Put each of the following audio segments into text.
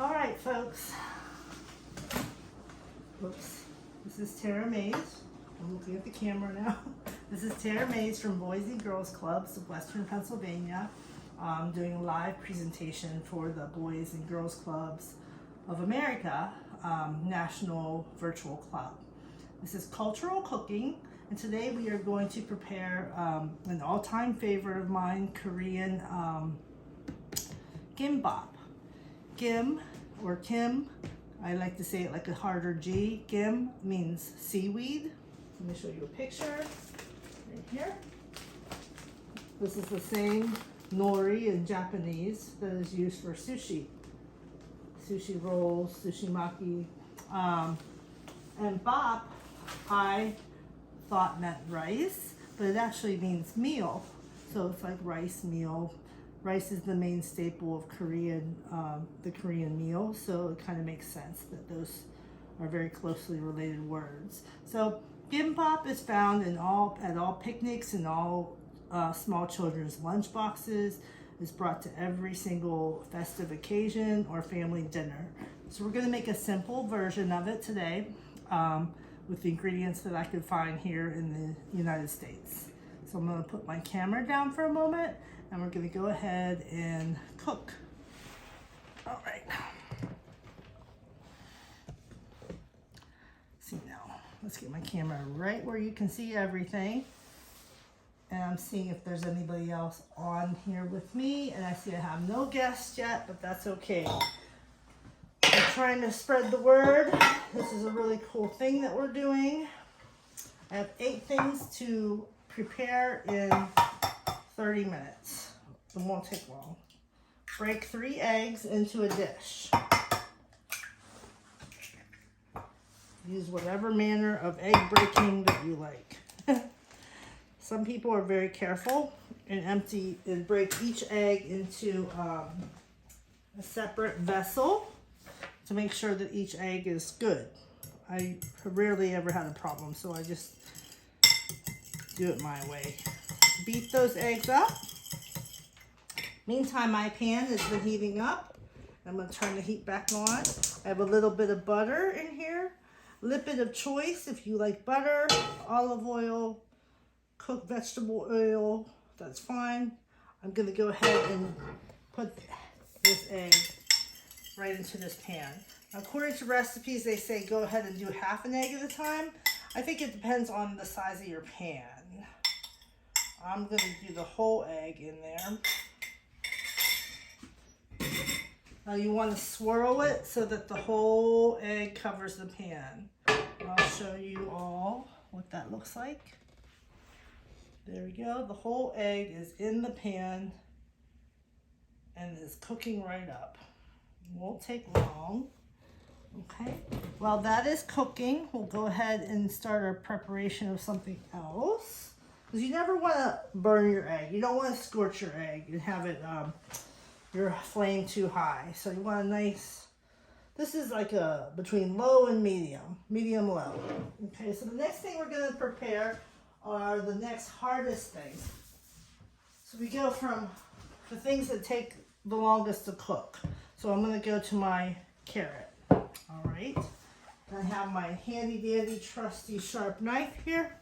All right, folks. Oops. This is Terra Mays. I'm looking at the camera now. This is Terra Mays from Boys and Girls Clubs of Western Pennsylvania. I'm doing a live presentation for the Boys and Girls Clubs of America National Virtual Club. This is cultural cooking, and today we are going to prepare an all-time favorite of mine, Korean Kim Bop. Kim or Kim, I like to say it like a harder G. Kim means seaweed. Let me show you a picture right here. This is the same nori in Japanese that is used for sushi. Sushi rolls, sushi maki. And bop, I thought meant rice, but it actually means meal. So it's like rice meal. Rice is the main staple of Korean, the Korean meal, so it kind of makes sense that those are very closely related words. So gimbap is found at all picnics and all small children's lunch boxes. It's brought to every single festive occasion or family dinner. So we're going to make a simple version of it today with the ingredients that I could find here in the United States. So I'm going to put my camera down for a moment, and we're going to go ahead and cook. All right. See now, let's get my camera right where you can see everything. And I'm seeing if there's anybody else on here with me. And I see I have no guests yet, but that's okay. I'm trying to spread the word. This is a really cool thing that we're doing. I have 8 things to prepare in 30 minutes. It won't take long. Break 3 eggs into a dish. Use whatever manner of egg breaking that you like. Some people are very careful and break each egg into a separate vessel to make sure that each egg is good. I rarely ever had a problem, so I just do it my way. Beat those eggs up. Meantime, my pan has been heating up. I'm going to turn the heat back on. I have a little bit of butter in here. Lipid of choice, if you like butter, olive oil, cooked vegetable oil, that's fine. I'm going to go ahead and put this egg right into this pan. According to recipes, they say go ahead and do half an egg at a time. I think it depends on the size of your pan. I'm going to do the whole egg in there. Now you want to swirl it so that the whole egg covers the pan. I'll show you all what that looks like. There we go. The whole egg is in the pan and is cooking right up. It won't take long. Okay. While that is cooking, we'll go ahead and start our preparation of something else. Because you never want to burn your egg. You don't want to scorch your egg and have it your flame too high. So you want a nice, this is like a between low and medium low. Okay, so the next thing we're going to prepare are the next hardest things. So we go from the things that take the longest to cook. So I'm going to go to my carrot. All right. I have my handy dandy trusty sharp knife here.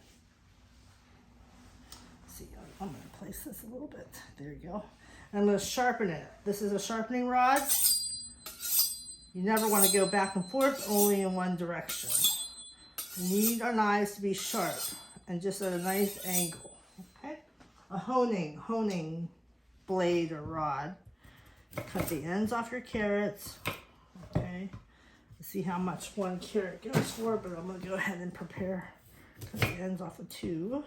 Let's see, I'm going to place this a little bit. There you go. And I'm going to sharpen it. This is a sharpening rod. You never want to go back and forth, only in one direction. We need our knives to be sharp and just at a nice angle. Okay? A honing blade or rod. Cut the ends off your carrots. Okay? See how much one carrot goes for, but I'm going to go ahead and cut the ends off of 2.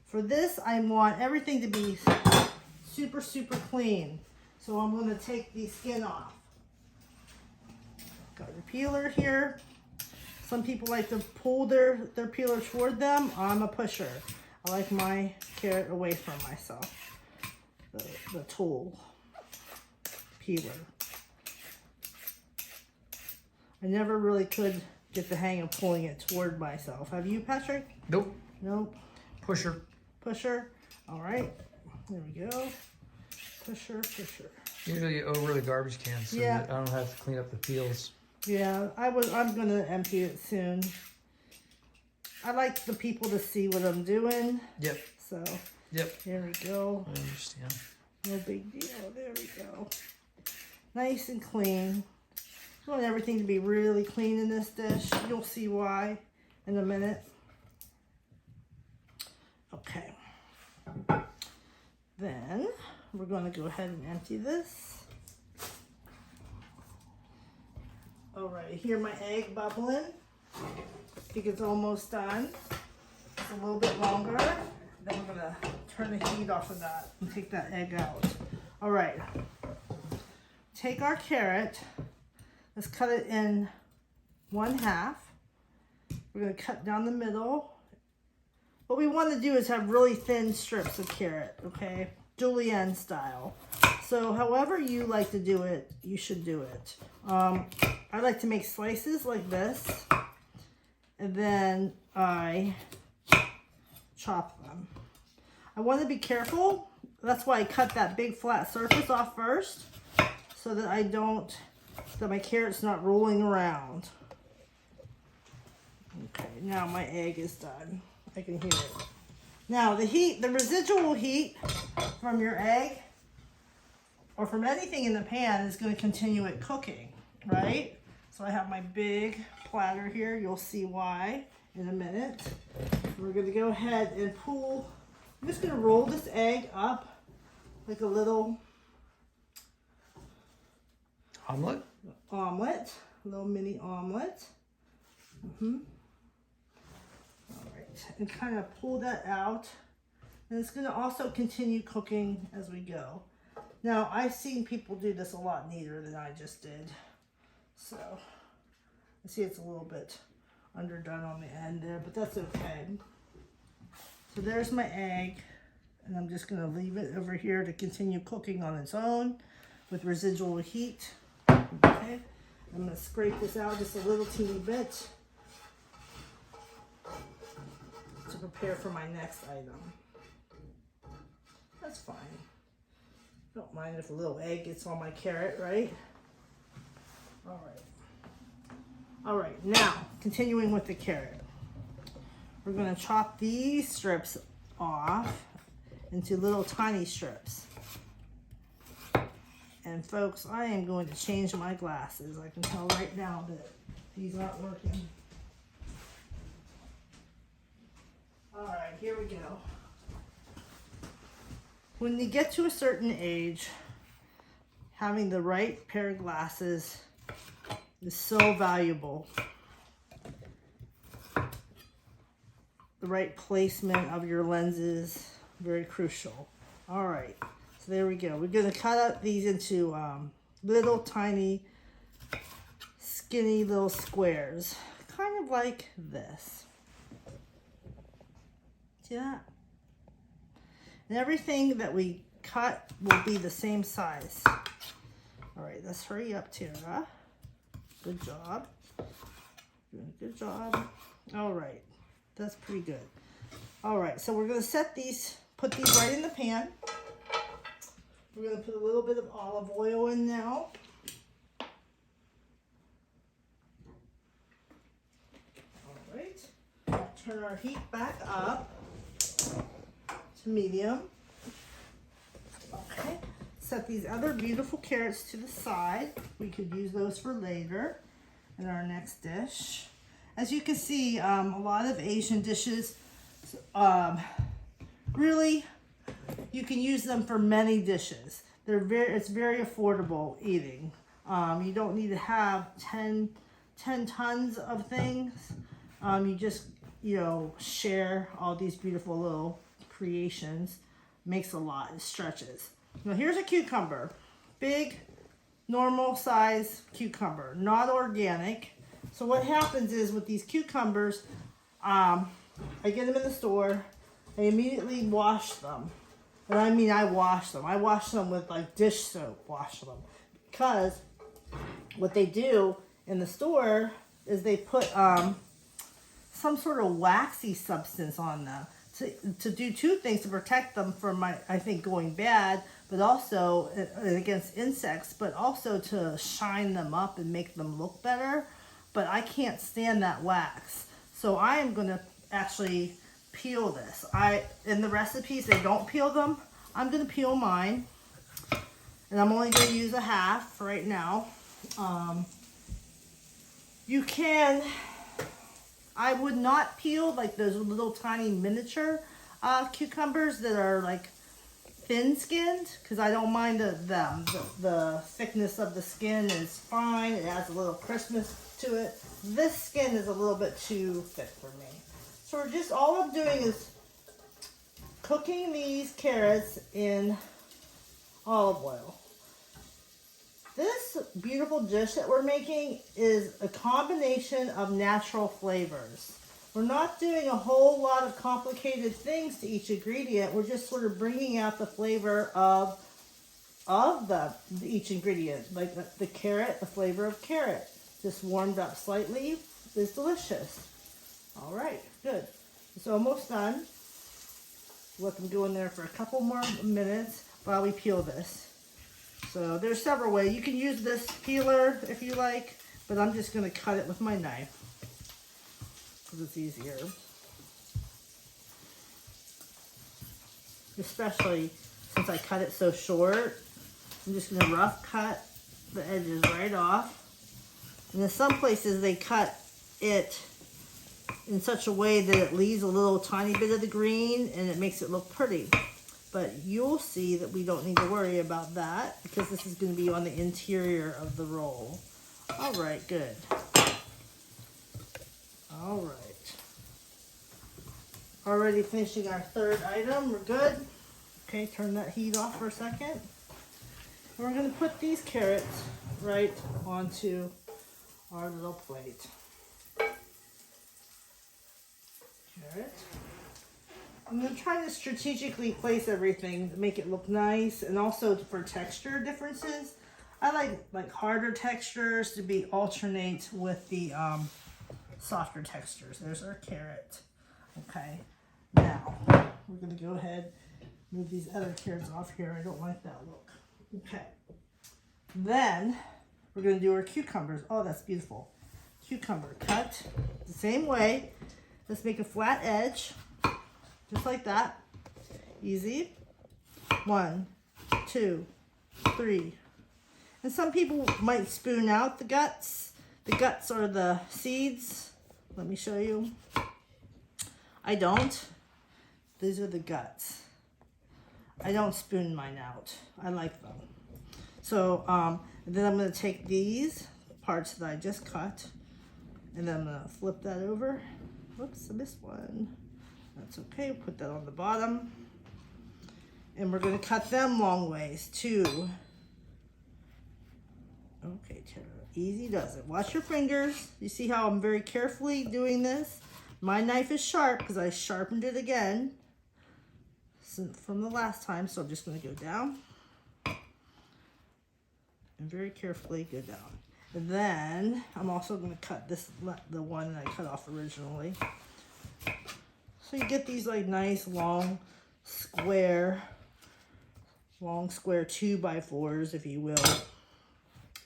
For this, I want everything to be super, super clean. So I'm going to take the skin off. Got your peeler here. Some people like to pull their peeler toward them. I'm a pusher. I like my carrot away from myself. The tool peeler. I never really could get the hang of pulling it toward myself. Have you, Patrick? Nope. Nope. Pusher. Pusher. All right. There we go. Pusher. Usually over the garbage can so that I don't have to clean up the peels. Yeah, I'm gonna empty it soon. I like the people to see what I'm doing. Yep. So. Yep. There we go. I understand. No big deal. There we go. Nice and clean. I want everything to be really clean in this dish. You'll see why in a minute. Okay. Then we're going to go ahead and empty this. All right, here my egg bubbling. I think it's almost done. It's a little bit longer. Then we're gonna turn the heat off of that and take that egg out. All right, take our carrot. Let's cut it in 1/2. We're gonna cut down the middle. What we want to do is have really thin strips of carrot, okay? Julienne style. So however you like to do it, you should do it. I like to make slices like this, and then I chop them. I want to be careful. That's why I cut that big flat surface off first, so that that my carrot's not rolling around. Okay, now my egg is done. I can hear it. Now the residual heat from your egg or from anything in the pan is going to continue it cooking, right? So I have my big platter here. You'll see why in a minute. We're going to go ahead and pull. I'm just going to roll this egg up like a little omelet, a little mini omelet. All right, and kind of pull that out. And it's going to also continue cooking as we go. Now, I've seen people do this a lot neater than I just did. So, I see it's a little bit underdone on the end there, but that's okay. So there's my egg, and I'm just going to leave it over here to continue cooking on its own with residual heat. Okay, I'm going to scrape this out just a little teeny bit to prepare for my next item. That's fine. Don't mind if a little egg gets on my carrot, right? All right. All right, now continuing with the carrot. We're going to chop these strips off into little tiny strips. And folks, I am going to change my glasses. I can tell right now that these aren't working. All right, here we go. When you get to a certain age, having the right pair of glasses is so valuable. The right placement of your lenses, very crucial. All right, so there we go. We're gonna cut up these into little tiny, skinny little squares, kind of like this. See that? And everything that we cut will be the same size. All right, let's hurry up, Terra. Good job. Doing a good job. All right, that's pretty good. All right, so we're gonna put these right in the pan. We're gonna put a little bit of olive oil in now. All right, turn our heat back up to medium. Okay, set these other beautiful carrots to the side. We could use those for later in our next dish. As you can see, a lot of Asian dishes, really, you can use them for many dishes. It's very affordable eating. You don't need to have 10 tons of things. You just, share all these beautiful little creations. Makes a lot. It stretches. Now here's a cucumber. Big, normal size cucumber. Not organic. So what happens is with these cucumbers, I get them in the store. I immediately wash them. And I mean, I wash them. I wash them with like dish soap. Wash them. Because what they do in the store is they put some sort of waxy substance on them to do two things: to protect them from, I think, going bad, but but also against insects, but also to shine them up and make them look better. But I can't stand that wax. So I am gonna actually peel this. In the recipes, they don't peel them. I'm gonna peel mine. And I'm only gonna use a half right now. You can, I would not peel like those little tiny miniature cucumbers that are like thin skinned, because I don't mind them. The thickness of the skin is fine. It adds a little crispness to it. This skin is a little bit too thick for me. So we're just, all I'm doing is cooking these carrots in olive oil. This beautiful dish that we're making is a combination of natural flavors. We're not doing a whole lot of complicated things to each ingredient. We're just sort of bringing out the flavor of each ingredient. Like the carrot, the flavor of carrot, just warmed up slightly, is delicious. All right, good. It's almost done. Let them go in there for a couple more minutes while we peel this. So there's several ways. You can use this peeler if you like, but I'm just going to cut it with my knife because it's easier. Especially since I cut it so short, I'm just going to rough cut the edges right off. And in some places they cut it in such a way that it leaves a little tiny bit of the green and it makes it look pretty. But you'll see that we don't need to worry about that because this is going to be on the interior of the roll. All right, good. All right. Already finishing our third item. We're good. Okay, turn that heat off for a second. We're going to put these carrots right onto our little plate. Carrot. I'm going to try to strategically place everything to make it look nice and also for texture differences. I like harder textures to be alternate with the softer textures. There's our carrot. Okay, now we're going to go ahead and move these other carrots off here. I don't like that look. Okay, then we're going to do our cucumbers. Oh, that's beautiful. Cucumber cut the same way. Let's make a flat edge. Just like that. Easy. 1, 2, 3. And some people might spoon out the guts. The guts are the seeds. Let me show you. I don't. These are the guts. I don't spoon mine out. I like them. So, and then I'm going to take these parts that I just cut, and then I'm going to flip that over. Whoops, I missed one. That's okay, put that on the bottom. And we're gonna cut them long ways too. Okay, Terra, easy does it. Watch your fingers. You see how I'm very carefully doing this? My knife is sharp because I sharpened it again from the last time. So I'm just gonna go down and very carefully go down. And then I'm also gonna cut this, the one that I cut off originally. So you get these like nice long square 2x4s, if you will,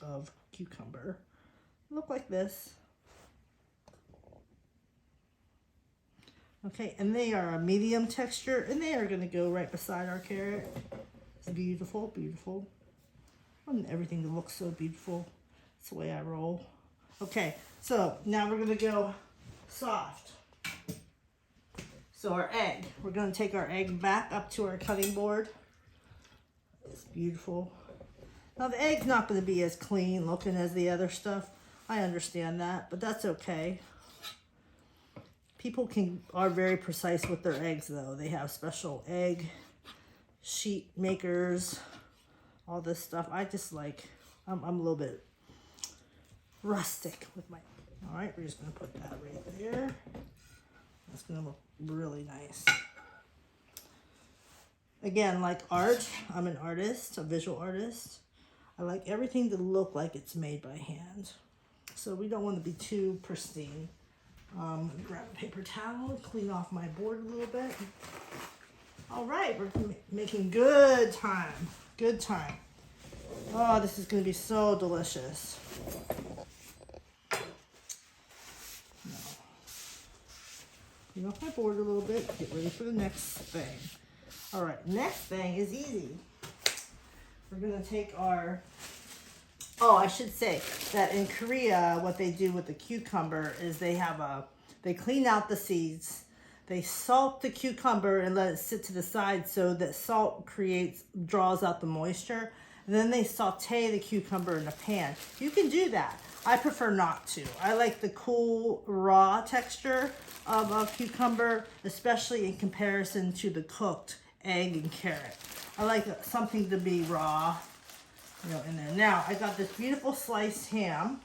of cucumber. Look like this. Okay, and they are a medium texture, and they are going to go right beside our carrot. It's beautiful, beautiful. I want everything to look so beautiful. That's the way I roll. Okay, so now we're going to go soft. So our egg, we're going to take our egg back up to our cutting board. It's beautiful. Now the egg's not going to be as clean looking as the other stuff. I understand that, but that's okay. People are very precise with their eggs though. They have special egg sheet makers, all this stuff. I just like, I'm a little bit rustic with my, all right, we're just going to put that right there. That's going to look really nice. Again, like art, I'm an artist, a visual artist. I like everything to look like it's made by hand. So we don't want to be too pristine. I'm going to grab a paper towel and clean off my board a little bit. All right, we're making good time. Good time. Oh, this is going to be so delicious. No. Get off my board a little bit. Get ready for the next thing. All right, next thing is easy. We're going to take our... Oh, I should say that in Korea, what they do with the cucumber is they clean out the seeds. They salt the cucumber and let it sit to the side so that salt draws out the moisture. And then they saute the cucumber in a pan. You can do that. I prefer not to. I like the cool raw texture of a cucumber, especially in comparison to the cooked egg and carrot. I like something to be raw, you know, in there. Now, I got this beautiful sliced ham,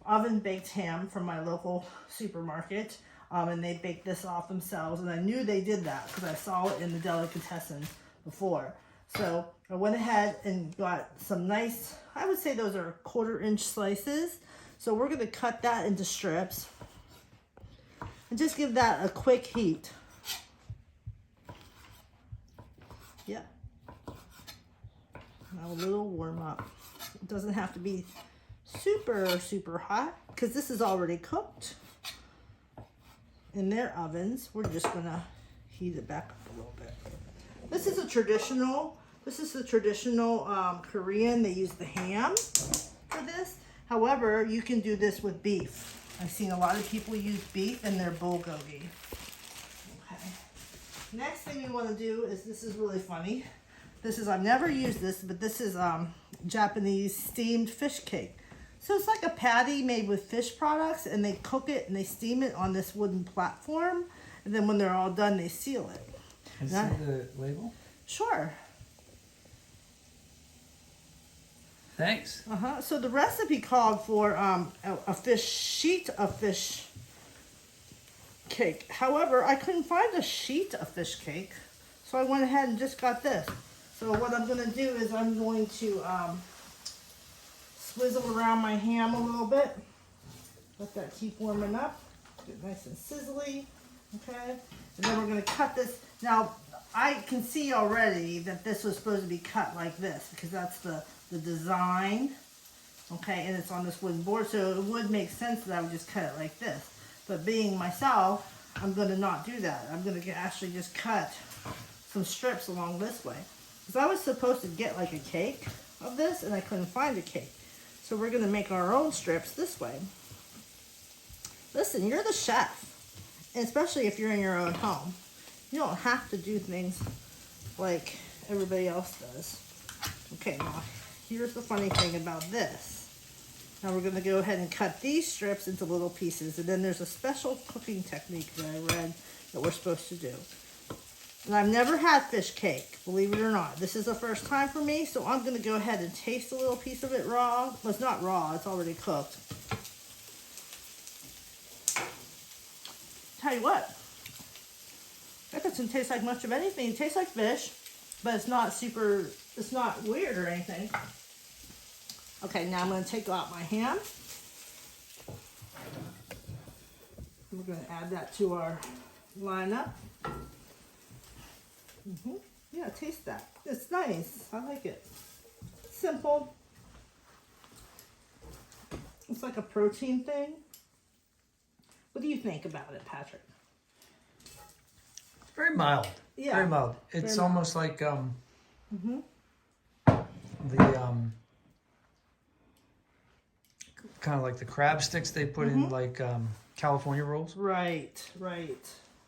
oven baked ham from my local supermarket. And they baked this off themselves, and I knew they did that because I saw it in the delicatessen before. So I went ahead and got some nice, I would say those are 1/4-inch slices. So we're going to cut that into strips and just give that a quick heat. Yeah. Now a little warm up. It doesn't have to be super hot because this is already cooked. In their ovens, we're just gonna heat it back up a little bit. This is the traditional Korean. They use the ham for this. However, you can do this with beef. I've seen a lot of people use beef in their bulgogi. Okay. Next thing you want to do is, this is really funny. I've never used this, but this is Japanese steamed fish cake. So it's like a patty made with fish products, and they cook it and they steam it on this wooden platform. And then when they're all done, they seal it. Can you see the label? Sure. Thanks. So the recipe called for a sheet of fish cake. However, I couldn't find a sheet of fish cake. So I went ahead and just got this. So what I'm going to do is I'm going to... swizzle around my ham a little bit. Let that keep warming up. Get nice and sizzly. Okay. And then we're going to cut this. Now, I can see already that this was supposed to be cut like this because that's the design. Okay. And it's on this wooden board. So it would make sense that I would just cut it like this. But being myself, I'm going to not do that. I'm going to actually just cut some strips along this way. Because I was supposed to get like a cake of this and I couldn't find a cake. So we're going to make our own strips this way. Listen, you're the chef, and especially if you're in your own home. You don't have to do things like everybody else does. Okay, now here's the funny thing about this. Now we're going to go ahead and cut these strips into little pieces, and then there's a special cooking technique that I read that we're supposed to do. And I've never had fish cake, believe it or not. This is the first time for me, so I'm going to go ahead and taste a little piece of it raw. Well, it's not raw, it's already cooked. Tell you what, that doesn't taste like much of anything. It tastes like fish, but it's not weird or anything. Okay, now I'm going to take out my ham. We're going to add that to our lineup. Yeah, taste that. It's nice. I like it. Simple. It's like a protein thing. What do you think about it, Patrick? It's very mild. Yeah. Very mild. It's very almost like the kind of like the crab sticks they put in like California rolls. Right.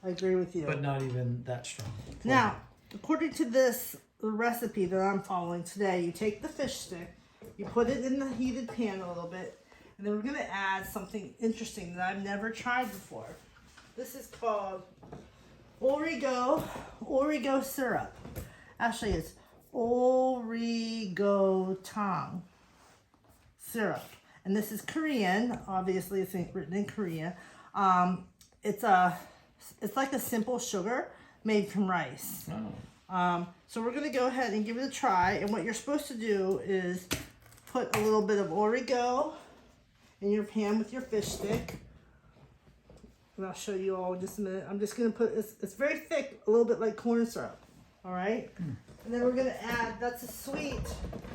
I agree with you. But not even that strong. Now, according to this recipe that I'm following today, you take the fish stick, you put it in the heated pan a little bit, and then we're going to add something interesting that I've never tried before. This is called Origo syrup. Actually, it's Origotang syrup. And this is Korean. Obviously, it's written in Korea. It's like a simple sugar made from rice. Oh. So we're going to go ahead and give it a try. And what you're supposed to do is put a little bit of Origo in your pan with your fish stick. And I'll show you all in just a minute. I'm just going to put, it's very thick, a little bit like corn syrup. All right? And then we're gonna add, that's a sweet,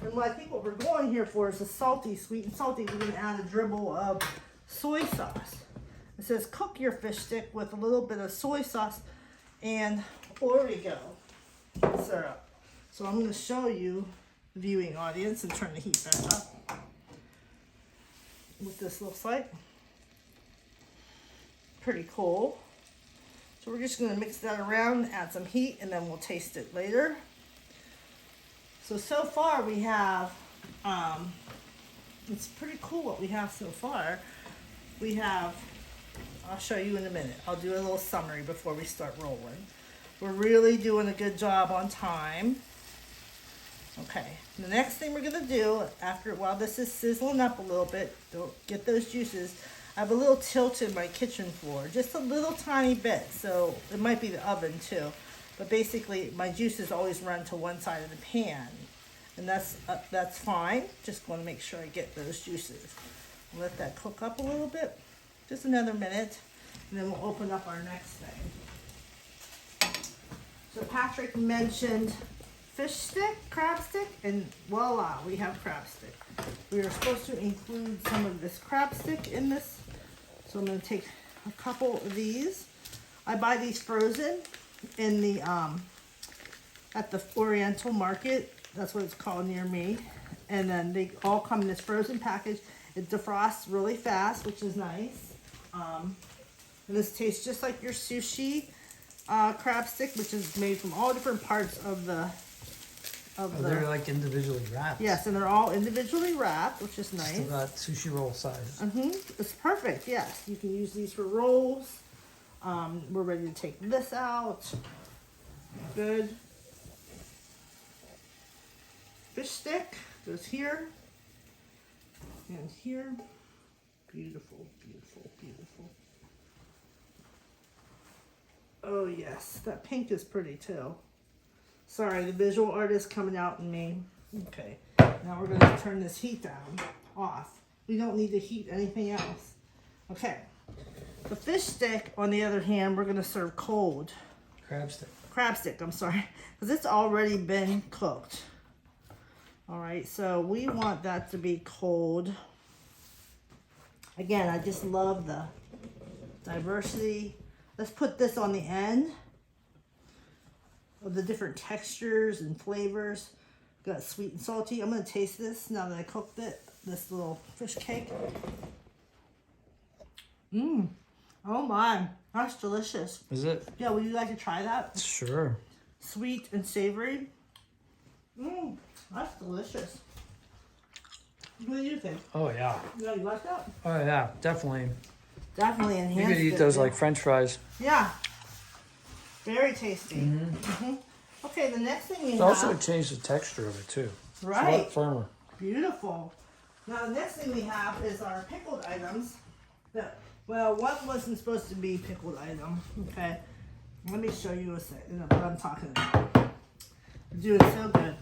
and what I think what we're going here for is a salty, sweet and salty. We're gonna add a dribble of soy sauce. It says cook your fish stick with a little bit of soy sauce and Oreo syrup. So I'm gonna show you the viewing audience and turn the heat back up what this looks like. Pretty cool. So we're just gonna mix that around, add some heat, and then we'll taste it later. So far we have, it's pretty cool what we have so far. We have, I'll show you in a minute. I'll do a little summary before we start rolling. We're really doing a good job on time. Okay, the next thing we're gonna do while this is sizzling up a little bit, don't get those juices. I have a little tilt in my kitchen floor, just a little tiny bit. So it might be the oven too. But basically, my juices always run to one side of the pan, and that's fine. Just want to make sure I get those juices. Let that cook up a little bit, just another minute, and then we'll open up our next thing. So Patrick mentioned fish stick, crab stick, and voila, we have crab stick. We are supposed to include some of this crab stick in this, so I'm going to take a couple of these. I buy these frozen in the at the Oriental Market. That's what it's called near me. And then they all come in this frozen package. It defrosts really fast, which is nice. And this tastes just like your sushi crab stick, which is made from all different parts of the. They're like individually wrapped. Yes, and they're all individually wrapped, which is nice. Still got sushi roll size. It's perfect. Yes, you can use these for rolls. We're ready to take this out. Good. Fish stick goes here and here. Beautiful, beautiful, beautiful. Oh yes, that pink is pretty too. Sorry, the visual artist coming out in me. Okay, now we're going to turn this heat down, off. We don't need to heat anything else. Okay. The fish stick, on the other hand, we're going to serve cold. Crab stick. Crab stick, I'm sorry. Because it's already been cooked. All right, so we want that to be cold. Again, I just love the diversity. Let's put this on the end of the different textures and flavors. Got sweet and salty. I'm going to taste this now that I cooked it. This little fish cake. Oh my, that's delicious. Is it? Yeah, would you like to try that? Sure. Sweet and savory. That's delicious. What do you think? Oh yeah. Yeah, you like that? Oh yeah, definitely. Definitely You enhanced. could eat those like French fries. Yeah. Very tasty. Okay, the next thing we have. Also changed the texture of it too. Right. It's a lot firmer. Beautiful. Now the next thing we have is our pickled items. Well, one wasn't supposed to be pickled item. Okay. Let me show you what I'm talking about. We're doing so good.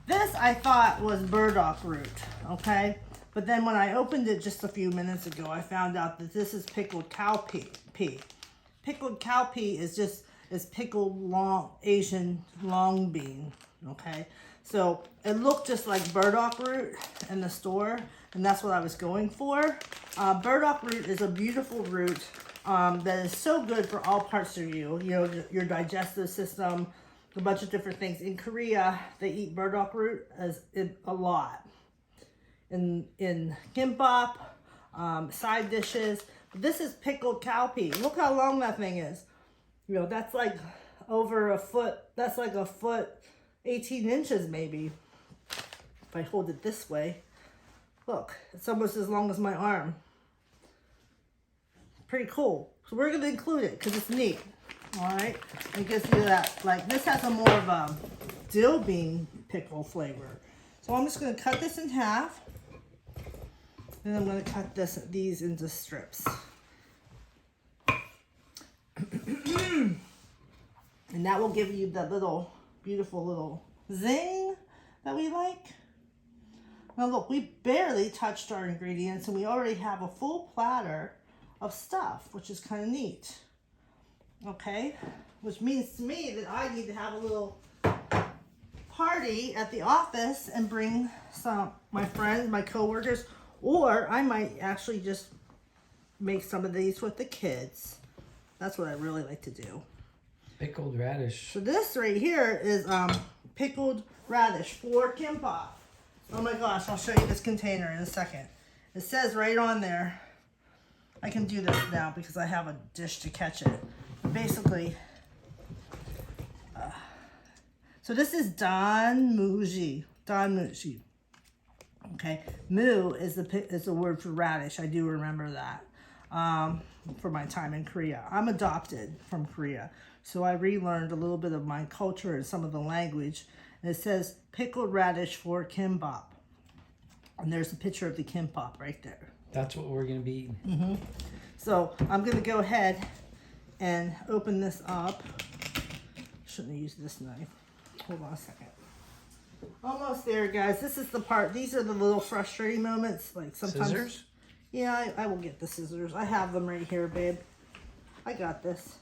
This I thought was burdock root. Okay. But then when I opened it just a few minutes ago, I found out that this is pickled cowpea. Pickled cowpea is pickled Asian long bean. Okay. So it looked just like burdock root in the store, and that's what I was going for. Burdock root is a beautiful root that is so good for all parts of you. You know, your digestive system, a bunch of different things. In Korea, they eat burdock root a lot. In Kim Bop, side dishes. This is pickled cowpea. Look how long that thing is. You know, that's like over a foot. That's like a foot, 18 inches maybe. If I hold it this way, look, it's almost as long as my arm. Pretty cool. So we're going to include it because it's neat. All right. It gives you that, like, this has a more of a dill bean pickle flavor. So I'm just going to cut this in half. And I'm going to cut these into strips. And that will give you the little, beautiful little zing that we like. Now look, we barely touched our ingredients and we already have a full platter of stuff, which is kind of neat. Okay? Which means to me that I need to have a little party at the office and bring some my friends, my coworkers, or I might actually just make some of these with the kids. That's what I really like to do. Pickled radish. So this right here is pickled radish for Kim Bop. Oh my gosh, I'll show you this container in a second. It says right on there, I can do this now because I have a dish to catch it. Basically, so this is Dan Muji. Okay, mu is the word for radish. I do remember that for my time in Korea. I'm adopted from Korea, so I relearned a little bit of my culture and some of the language. And it says pickled radish for Kim Bop, and there's a picture of the Kim Bop right there. That's what we're gonna be eating. So I'm gonna go ahead and open this up. Shouldn't have used this knife. Hold on a second. Almost there, guys. This is the part. These are the little frustrating moments. Like sometimes. Scissors? Yeah, I will get the scissors. I have them right here, babe. I got this.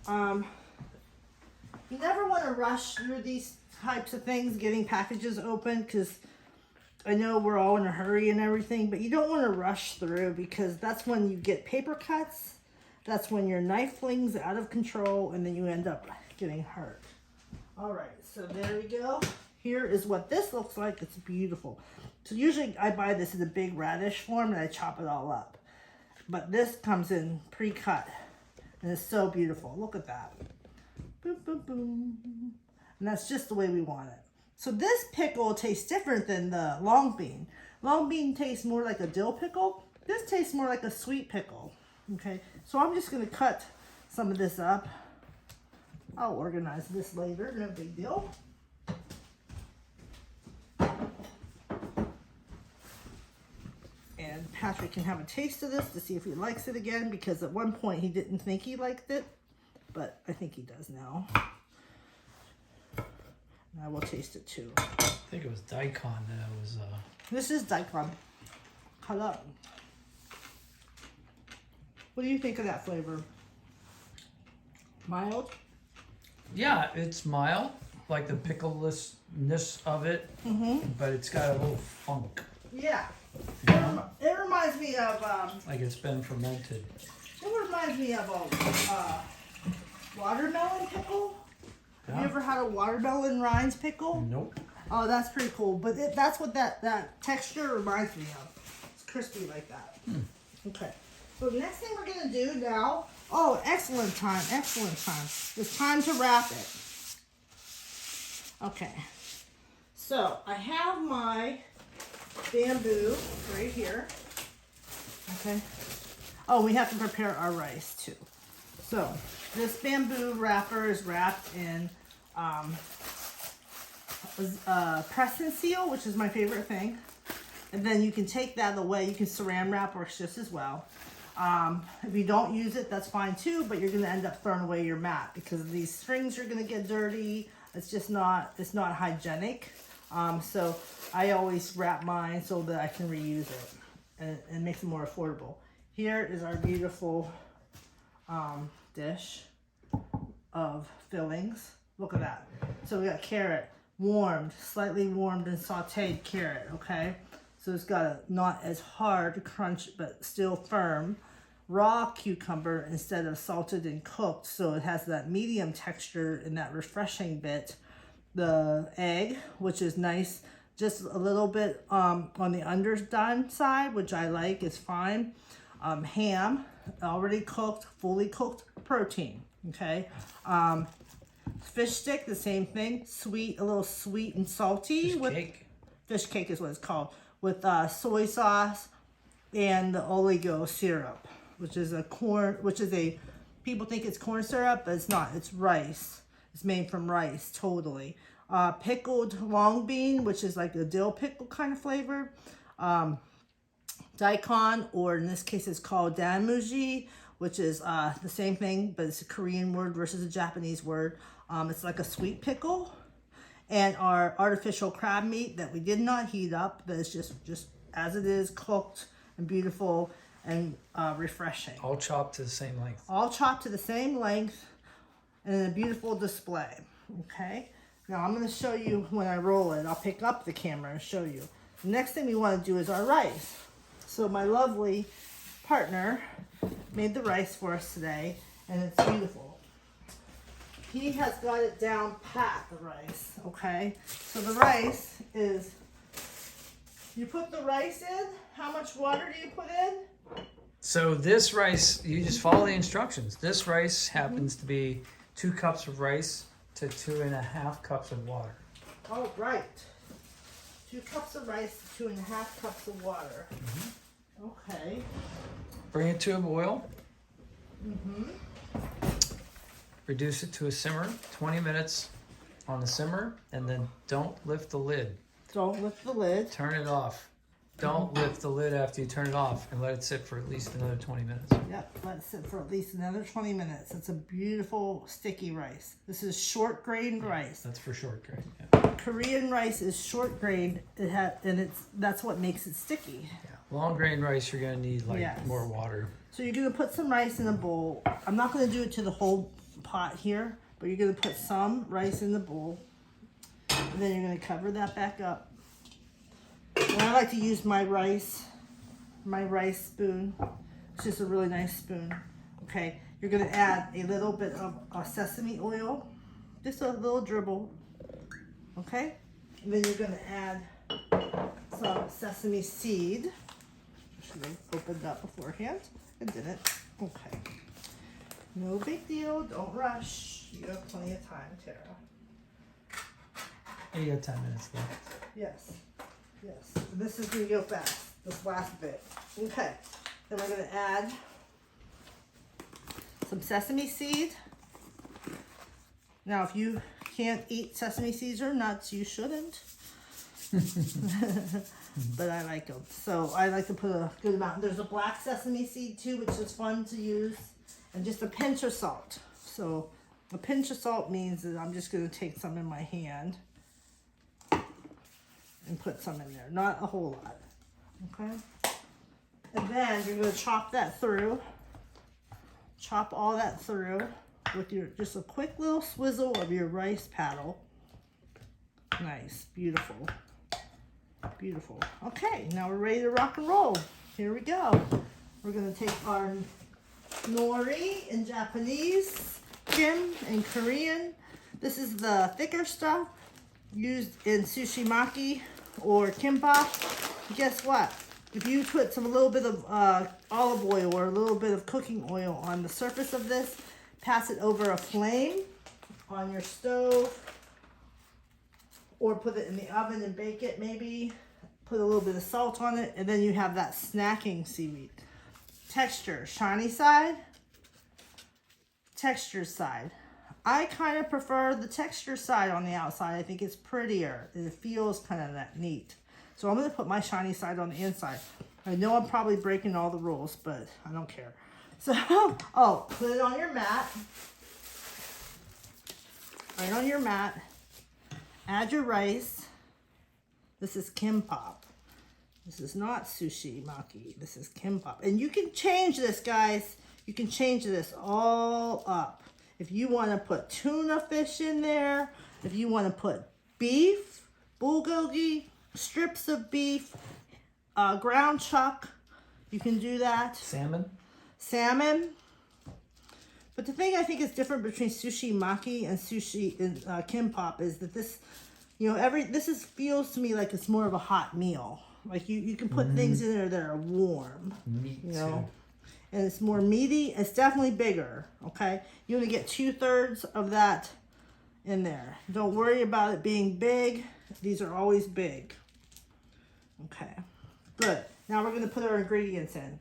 You never want to rush through these types of things, getting packages open, because I know we're all in a hurry and everything, but you don't want to rush through because that's when you get paper cuts. That's when your knife flings out of control and then you end up getting hurt. All right, so there we go. Here is what this looks like. It's beautiful. So usually I buy this in a big radish form and I chop it all up. But this comes in pre-cut and it's so beautiful. Look at that. Boom, boom, boom. And that's just the way we want it. So this pickle tastes different than the long bean. Long bean tastes more like a dill pickle. This tastes more like a sweet pickle. Okay, so I'm just gonna cut some of this up. I'll organize this later, no big deal. And Patrick can have a taste of this to see if he likes it again, because at one point he didn't think he liked it, but I think he does now. And I will taste it too. I think it was daikon that I was This is daikon. Cut up. What do you think of that flavor? Mild? Yeah, it's mild, like the picklelessness of it, but it's got a little funk. Yeah. Yeah. It reminds me of Like it's been fermented. it reminds me of a watermelon pickle. Yeah. Have you ever had a watermelon rinds pickle? Nope. Oh, that's pretty cool. But that's what that texture reminds me of. It's crispy like that. Okay. So the next thing we're going to do now, oh, excellent time. It's time to wrap it. Okay. So I have my bamboo right here. Okay. Oh, we have to prepare our rice too. So this bamboo wrapper is wrapped in press and seal, which is my favorite thing. And then you can take that away. You can saran wrap, works just as well. If you don't use it, that's fine too, but you're going to end up throwing away your mat because these strings are going to get dirty. It's just not, it's not hygienic. So I always wrap mine so that I can reuse it and makes it more affordable. Here is our beautiful dish of fillings. Look at that. So we got carrot, warmed, slightly warmed and sauteed carrot, okay? So it's got a not as hard crunch, but still firm. Raw cucumber instead of salted and cooked, so it has that medium texture and that refreshing bit. The egg, which is nice, just a little bit on the underdone side, which I like, is fine. Ham, already cooked, fully cooked protein, okay? Fish stick, the same thing, sweet, a little sweet and salty. Fish cake. Fish cake is what it's called, with soy sauce and the oligo syrup, which is people think it's corn syrup, but it's not, it's rice. It's made from rice, totally. Pickled long bean, which is like a dill pickle kind of flavor. Daikon, or in this case it's called danmuji, which is the same thing, but it's a Korean word versus a Japanese word. It's like a sweet pickle. And our artificial crab meat that we did not heat up, that is just as it is, cooked and beautiful and refreshing. All chopped to the same length. All chopped to the same length and in a beautiful display. Okay, Now I'm going to show you when I roll it. I'll pick up the camera and show you. The next thing we want to do is our rice. So my lovely partner made the rice for us today, and it's beautiful. He has got it down pat, the rice, okay? So the rice is, you put the rice in, how much water do you put in? So this rice, you just follow the instructions. This rice happens to be 2 cups of rice to 2.5 cups of water. Oh, right. 2 cups of rice to 2.5 cups of water. Okay. Bring it to a boil. Mm-hmm. Reduce it to a simmer, 20 minutes on the simmer, and then don't lift the lid. Don't lift the lid. Turn it off. Don't lift the lid after you turn it off, and let it sit for at least another 20 minutes. Yep, let it sit for at least another 20 minutes. It's a beautiful sticky rice. This is short grained rice. That's for short grain. Yeah. Korean rice is short grained. That's what makes it sticky. Yeah. Long grain rice, you're gonna need Yes. more water. So you're gonna put some rice in a bowl. I'm not gonna do it to the whole pot here, but you're gonna put some rice in the bowl, and then you're gonna cover that back up. And I like to use my rice spoon. It's just a really nice spoon. Okay, you're gonna add a little bit of sesame oil, just a little dribble. Okay, and then you're gonna add some sesame seed. I should have opened up beforehand. I didn't. Okay. No big deal. Don't rush. You have plenty of time, Tara. You got 10 minutes left. Yes. Yes. And this is going to go fast. This last bit. Okay. Then we're going to add some sesame seed. Now, if you can't eat sesame seeds or nuts, you shouldn't. But I like them. So I like to put a good amount. There's a black sesame seed too, which is fun to use. And just a pinch of salt. So a pinch of salt means that I'm just going to take some in my hand and put some in there. Not a whole lot. Okay? And then you're going to chop that through. Chop all that through with your just a quick little swizzle of your rice paddle. Nice. Beautiful. Beautiful. Okay, now we're ready to rock and roll. Here we go. We're going to take our nori in Japanese, kim in Korean. This is the thicker stuff used in sushi maki or kimbap. Guess what? If you put a little bit of olive oil or a little bit of cooking oil on the surface of this, pass it over a flame on your stove, or put it in the oven and bake it maybe. Put a little bit of salt on it, and then you have that snacking seaweed. Texture, shiny side, texture side. I kind of prefer the texture side on the outside. I think it's prettier, and it feels kind of that neat. So I'm going to put my shiny side on the inside. I know I'm probably breaking all the rules, but I don't care. So, oh, put it on your mat. Right on your mat. Add your rice. This is kimbap. This is not sushi maki. This is kimbap. And you can change this, guys. You can change this all up. If you want to put tuna fish in there, if you want to put beef, bulgogi, strips of beef, ground chuck, you can do that. Salmon? Salmon. But the thing I think is different between sushi maki and sushi and kimbap is that this, you know, this feels to me like it's more of a hot meal. Like you can put things in there that are warm. Meat you know, too. and it's more meaty. It's definitely bigger. Okay, you want to get 2/3 of that in there. Don't worry about it being big. These are always big. Okay, good. Now we're gonna put our ingredients in.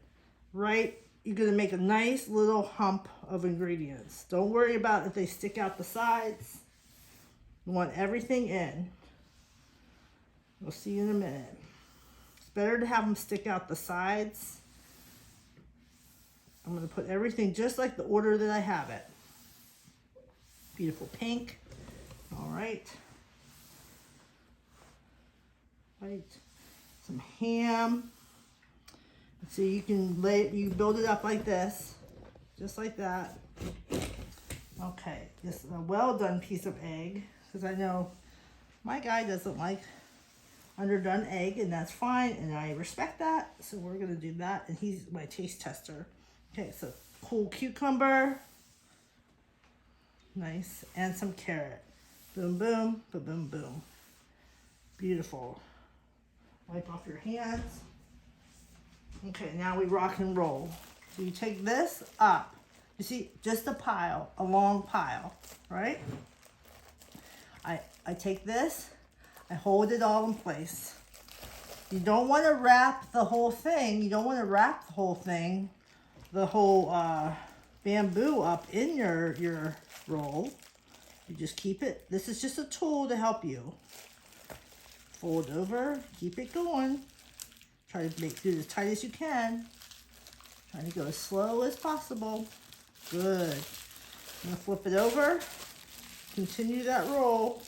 Right, you're gonna make a nice little hump of ingredients. Don't worry about if they stick out the sides. You want everything in. We'll see you in a minute. It's better to have them stick out the sides. I'm going to put everything just like the order that I have it. Beautiful pink. All right. Right. Some ham. So you can you build it up like this, just like that. Okay, this is a well done piece of egg. because I know my guy doesn't like underdone egg, and that's fine, and I respect that. So we're gonna do that, and he's my taste tester. Okay, so whole cucumber, nice, and some carrot. Boom, boom, boom, boom, boom. Beautiful. Wipe off your hands. Okay, now we rock and roll. So you take this up. You see, just a pile, a long pile, right? I take this, I hold it all in place. You don't want to wrap the whole thing. You don't want to wrap the whole thing, the whole bamboo up in your roll. You just keep it. This is just a tool to help you. Fold over, keep it going. Try to do it as tight as you can. Trying to go as slow as possible. Good. I'm gonna flip it over. Continue that roll.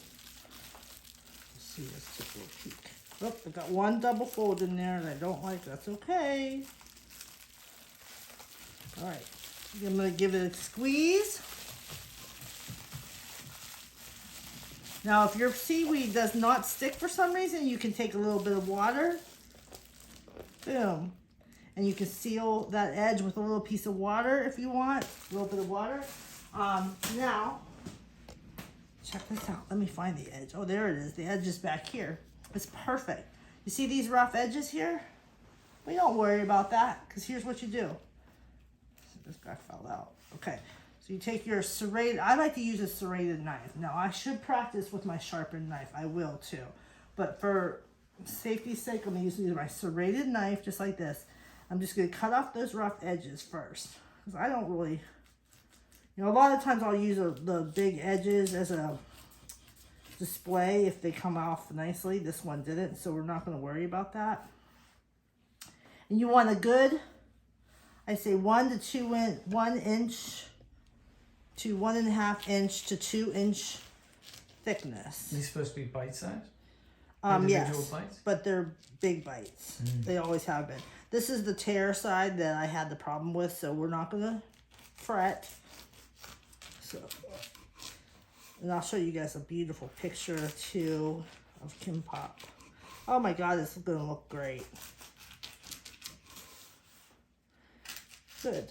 Let's see, let's take a little peek. Oh, I got one double fold in there that I don't like. That's okay. All right. I'm gonna give it a squeeze. Now, if your seaweed does not stick for some reason, you can take a little bit of water. Boom. And you can seal that edge with a little piece of water if you want. A little bit of water. Now, check this out. Let me find the edge. Oh, there it is. The edge is back here. It's perfect. You see these rough edges here? We don't worry about that, because here's what you do. This guy fell out. Okay. So you take your serrated, I like to use a serrated knife. Now, I should practice with my sharpened knife. I will too. But for safety's sake, I'm going to use my serrated knife just like this. I'm just going to cut off those rough edges first. Because I don't really, you know, a lot of times I'll use the big edges as a display if they come off nicely. This one didn't, so we're not going to worry about that. And you want a good, I say 1 to 2 inch, 1 inch to 1.5 inch to 2 inch thickness. These supposed to be bite size? Yes, bites? but they're big bites. They always have been. This is the tear side that I had the problem with, so we're not gonna fret. So, and I'll show you guys a beautiful picture too of Kim Bop. Oh my God, this is gonna look great. Good.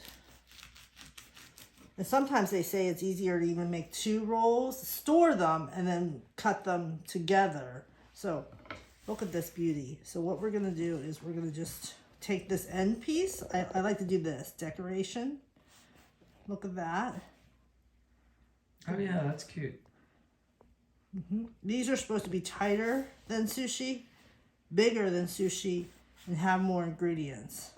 And sometimes they say it's easier to even make 2 rolls, store them, and then cut them together. So look at this beauty. So what we're gonna do is we're gonna just take this end piece. I like to do this, decoration. Look at that. Oh yeah, that's cute. These are supposed to be tighter than sushi, bigger than sushi, and have more ingredients.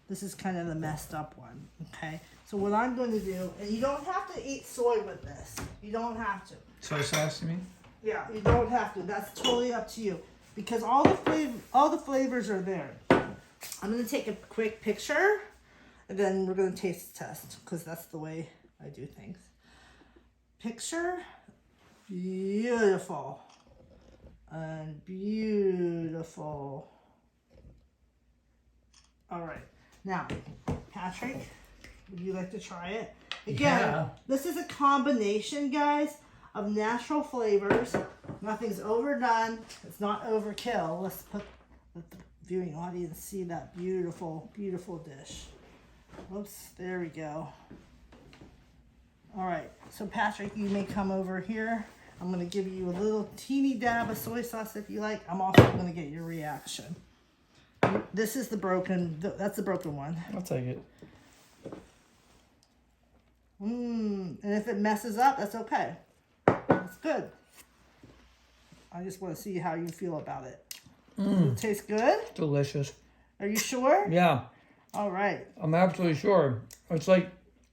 This is kind of the messed up one, okay? So what I'm going to do, and you don't have to eat soy with this. You don't have to. Soy sauce, you mean? Yeah, you don't have to. That's totally up to you. Because all the flavors are there. I'm going to take a quick picture, and then we're going to taste test, because that's the way I do things. Picture. Beautiful. And beautiful. All right. Now, Patrick, would you like to try it? Again, Yeah. This is a combination, guys, of natural flavors. Nothing's overdone. It's not overkill. Let the viewing audience see that beautiful, beautiful dish. Oops, there we go. All right, so Patrick, you may come over here. I'm gonna give you a little teeny dab of soy sauce if you like. I'm also gonna get your reaction. This is the broken, that's the broken one. I'll take it. And if it messes up, that's okay. It's good. I just want to see how you feel about it. Does it taste good? Delicious. Are you sure? Yeah, All right. I'm absolutely sure. It's like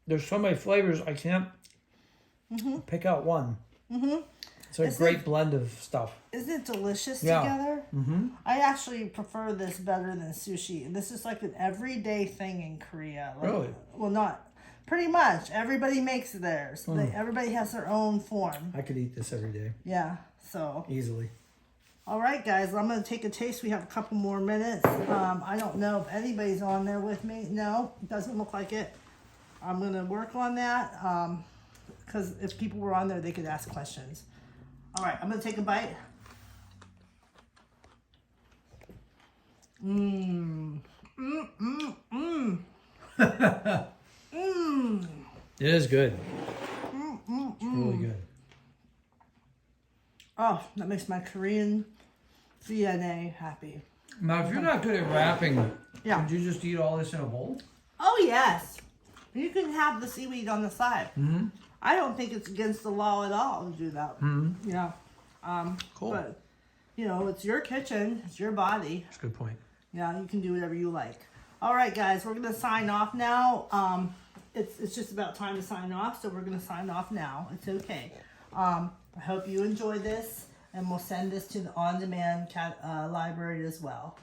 there's so many flavors I can't pick out one. It's a great blend of stuff. Isn't it delicious Yeah. together? I actually prefer this better than sushi. And this is like an everyday thing in Korea. Like, Really? Well, not pretty much. Everybody makes theirs. Everybody has their own form. I could eat this every day. Yeah. So. Easily. All right, guys. I'm gonna take a taste. We have a couple more minutes. I don't know if anybody's on there with me. No, it doesn't look like it. I'm gonna work on that. Because if people were on there, they could ask questions. All right, I'm gonna take a bite. Mmm. Mmm. Mmm. Mmm. Mmm. It is good. It's Really good. Oh, that makes my Korean DNA happy. Now, if you're not good at wrapping, Yeah. would you just eat all this in a bowl? Oh, yes. You can have the seaweed on the side. Mm-hmm. I don't think it's against the law at all to do that. Mm-hmm. Yeah. Cool. But, you know, it's your kitchen. It's your body. That's a good point. Yeah, you can do whatever you like. All right, guys, we're going to sign off now. It's just about time to sign off, so we're going to sign off now. It's okay. I hope you enjoy this, and we'll send this to the on-demand library as well.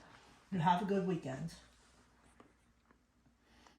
You have a good weekend.